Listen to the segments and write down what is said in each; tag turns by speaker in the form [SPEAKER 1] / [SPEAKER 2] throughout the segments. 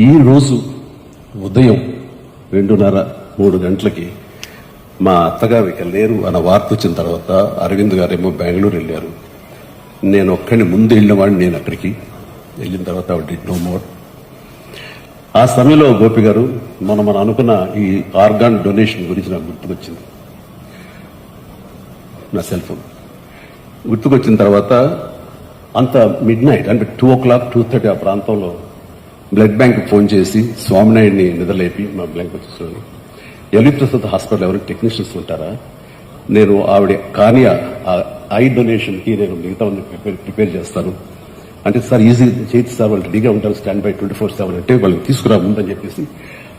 [SPEAKER 1] ఈ రోజు ఉదయం 2:30-3 గంటలకి మా అత్తగారు ఇక లేరు అన్న వార్త వచ్చిన తర్వాత అరవింద్ గారేమో బెంగళూరు వెళ్ళారు. నేను ఒక్కడిని ముందు వెళ్ళినవాడిని. నేను అక్కడికి వెళ్ళిన తర్వాత ఆవిడ నో మోర్. ఆ సమయంలో గోపి గారు మనం అనుకున్న ఈ ఆర్గాన్ డొనేషన్ గురించి నాకు గుర్తుకొచ్చింది. నా సెల్ ఫోన్ గుర్తుకొచ్చిన తర్వాత అంత మిడ్ నైట్ అంటే 2:00, 2:30 ఆ ప్రాంతంలో బ్లడ్ బ్యాంక్ ఫోన్ చేసి స్వామినాయుడిని నిద్రలేపి మా బ్యాంక్ వచ్చేసాను. ఎల్వి ప్రసాద్ హాస్పిటల్ ఎవరికి టెక్నీషియన్స్ ఉంటారా, నేను ఆవిడ కానీ ఐ డొనేషన్కి నేను మిగతా ప్రిపేర్ చేస్తాను అంటే, సార్ ఈజీ చేతి సార్ వాళ్ళు రెడీగా ఉంటారు స్టాండ్ బై 24/7 అంటే వాళ్ళని తీసుకురా ముందని చెప్పేసి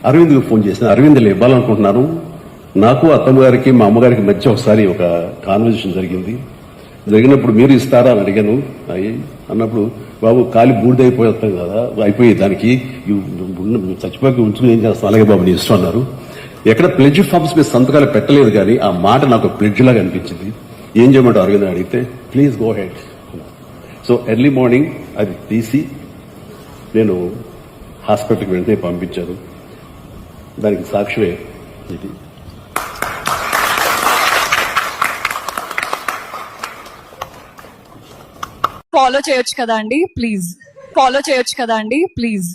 [SPEAKER 1] అరవింద్కి ఫోన్ చేసిన. అరవింద్ ఇవ్వాలనుకుంటున్నాను. నాకు అత్తమ్మ గారికి మా అమ్మగారికి మధ్య ఒకసారి ఒక కాన్వర్జేషన్ జరిగినప్పుడు మీరు ఇస్తారా అని అడిగాను. అన్నప్పుడు బాబు కాలి బూడిదైపోతాం కదా, అయిపోయి దానికి చచ్చిపోయి ఉంచుకుని ఏం చేస్తాం, అలాగే బాబు నీ ఇష్టం అన్నారు. ఎక్కడ ప్లెడ్జ్ ఫామ్స్ మీద సంతకాలు పెట్టలేదు కానీ ఆ మాట నాకు ప్లెడ్జ్ లాగా అనిపించింది. ఏం చేయమంటారు అరవింద్ అడిగితే please go head. So early morning అది తీసి నేను హాస్పిటల్కి వెంటనే పంపించాను. దానికి సాక్షివే ఇది.
[SPEAKER 2] ఫాలో చేయొచ్చు కదా అండి ప్లీజ్.